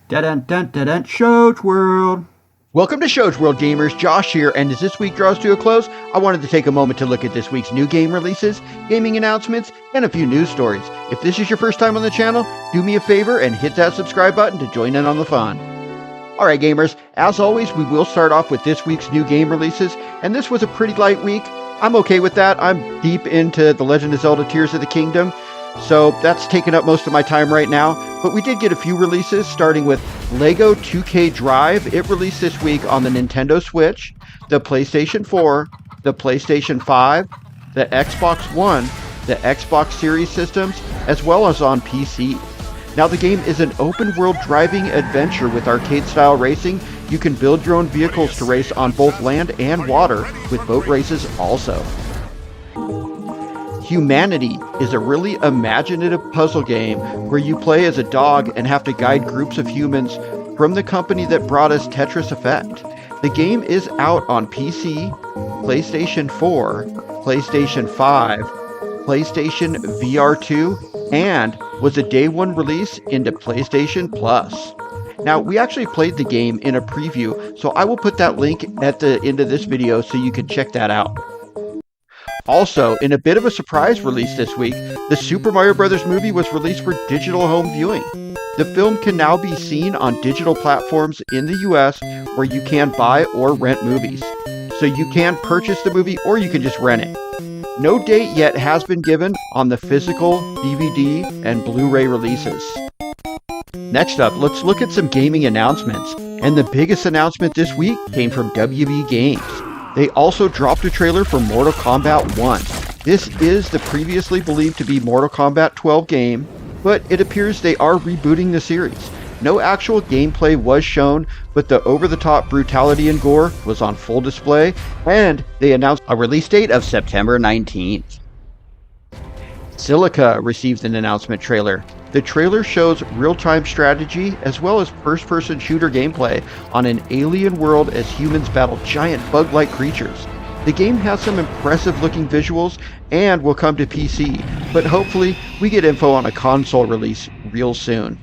Dun-dun-dun-dun-dun, Shows World. Welcome to Shows World Gamers, Josh here, and as this week draws to a close, I wanted to take a moment to look at this week's new game releases, gaming announcements, and a few news stories. If this is your first time on the channel, do me a favor and hit that subscribe button to join in on the fun. Alright gamers, as always, we will start off with this week's new game releases, and this was a pretty light week. I'm okay with that. I'm deep into The Legend of Zelda Tears of the Kingdom, so that's taken up most of my time right now. But we did get a few releases, starting with Lego 2K Drive. It released this week on the Nintendo Switch, the PlayStation 4, the PlayStation 5, the Xbox One, the Xbox Series systems, as well as on PC. Now the game is an open-world driving adventure with arcade-style racing. You can build your own vehicles to race on both land and water, with boat races also. Humanity is a really imaginative puzzle game where you play as a dog and have to guide groups of humans from the company that brought us Tetris Effect. The game is out on PC, PlayStation 4, PlayStation 5, PlayStation VR 2, and was a day one release into PlayStation Plus. Now, we actually played the game in a preview, so I will put that link at the end of this video so you can check that out. Also, in a bit of a surprise release this week, the Super Mario Bros. Movie was released for digital home viewing. The film can now be seen on digital platforms in the US where you can buy or rent movies. So you can purchase the movie or you can just rent it. No date yet has been given on the physical DVD and Blu-ray releases. Next up, let's look at some gaming announcements. And the biggest announcement this week came from WB Games. They also dropped a trailer for Mortal Kombat 1. This is the previously believed to be Mortal Kombat 12 game, but it appears they are rebooting the series. No actual gameplay was shown, but the over-the-top brutality and gore was on full display, and they announced a release date of September 19th. Silica received an announcement trailer. The trailer shows real-time strategy as well as first-person shooter gameplay on an alien world as humans battle giant bug-like creatures. The game has some impressive-looking visuals and will come to PC, but hopefully we get info on a console release real soon.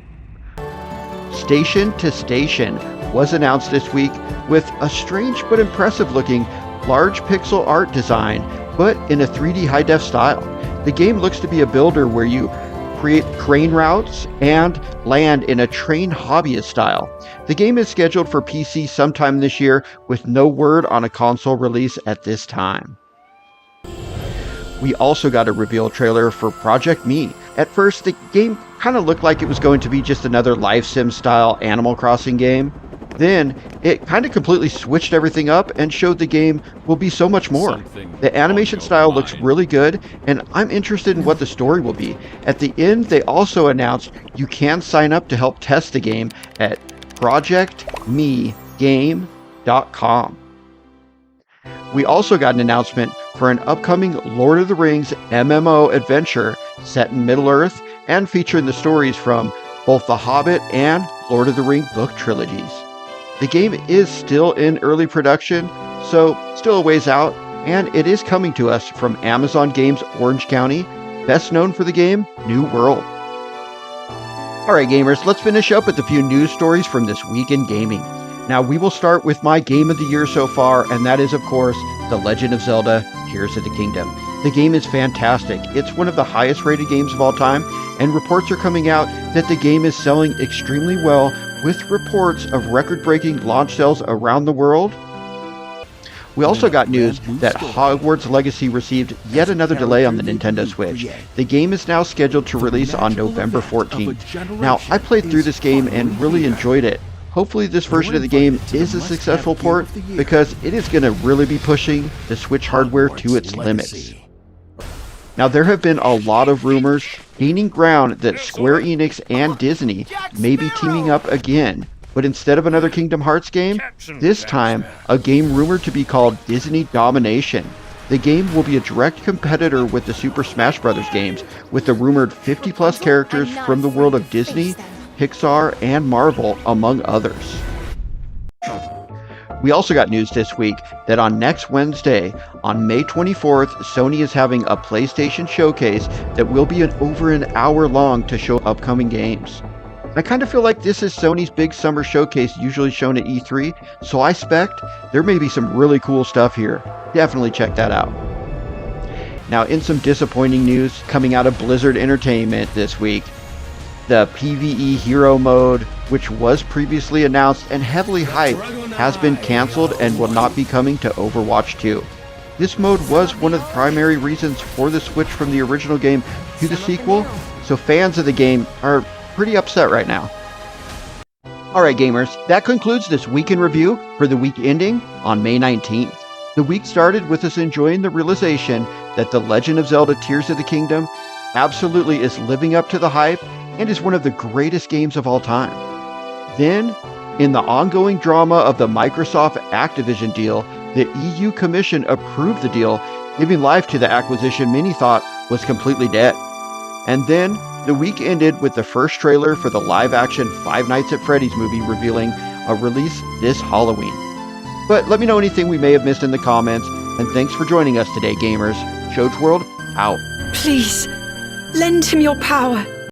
Station to Station was announced this week with a strange but impressive-looking large pixel art design, but in a 3D high-def style. The game looks to be a builder where you create train routes and land in a train hobbyist style. The game is scheduled for PC sometime this year with no word on a console release at this time. We also got a reveal trailer for Project Me. At first, the game kind of looked like it was going to be just another life sim style Animal Crossing game. Then, it kind of completely switched everything up and showed the game will be so much more. The animation style looks really good, and I'm interested in what the story will be. At the end, they also announced you can sign up to help test the game at projectmegame.com. We also got an announcement for an upcoming Lord of the Rings MMO adventure set in Middle-earth and featuring the stories from both The Hobbit and Lord of the Rings book trilogies. The game is still in early production, so still a ways out, and it is coming to us from Amazon Games Orange County, best known for the game New World. Alright gamers, let's finish up with a few news stories from this week in gaming. Now we will start with my game of the year so far, and that is of course The Legend of Zelda Tears of the Kingdom. The game is fantastic. It's one of the highest rated games of all time, and reports are coming out that the game is selling extremely well, with reports of record-breaking launch sales around the world. We also got news that Hogwarts Legacy received yet another delay on the Nintendo Switch. The game is now scheduled to release on November 14th. Now, I played through this game and really enjoyed it. Hopefully this version of the game is a successful port, because it is going to really be pushing the Switch hardware to its limits. Now, there have been a lot of rumors gaining ground that Square Enix and Disney may be teaming up again, but instead of another Kingdom Hearts game, this time a game rumored to be called Disney Domination. The game will be a direct competitor with the Super Smash Bros. Games, with the rumored 50-plus characters from the world of Disney, Pixar, and Marvel, among others. We also got news this week that on next Wednesday, on May 24th, Sony is having a PlayStation showcase that will be over an hour long to show upcoming games. I kind of feel like this is Sony's big summer showcase usually shown at E3, so I expect there may be some really cool stuff here. Definitely check that out. Now, in some disappointing news coming out of Blizzard Entertainment this week, the PvE Hero mode, which was previously announced and heavily hyped, has been cancelled and will not be coming to Overwatch 2. This mode was one of the primary reasons for the switch from the original game to the sequel, so fans of the game are pretty upset right now. Alright gamers, that concludes this week in review for the week ending on May 19th. The week started with us enjoying the realization that The Legend of Zelda Tears of the Kingdom absolutely is living up to the hype and is one of the greatest games of all time. Then, in the ongoing drama of the Microsoft Activision deal, the EU Commission approved the deal, giving life to the acquisition many thought was completely dead. And then, the week ended with the first trailer for the live-action Five Nights at Freddy's movie revealing a release this Halloween. But let me know anything we may have missed in the comments, and thanks for joining us today, gamers. Shoach World, out. Please, lend him your power.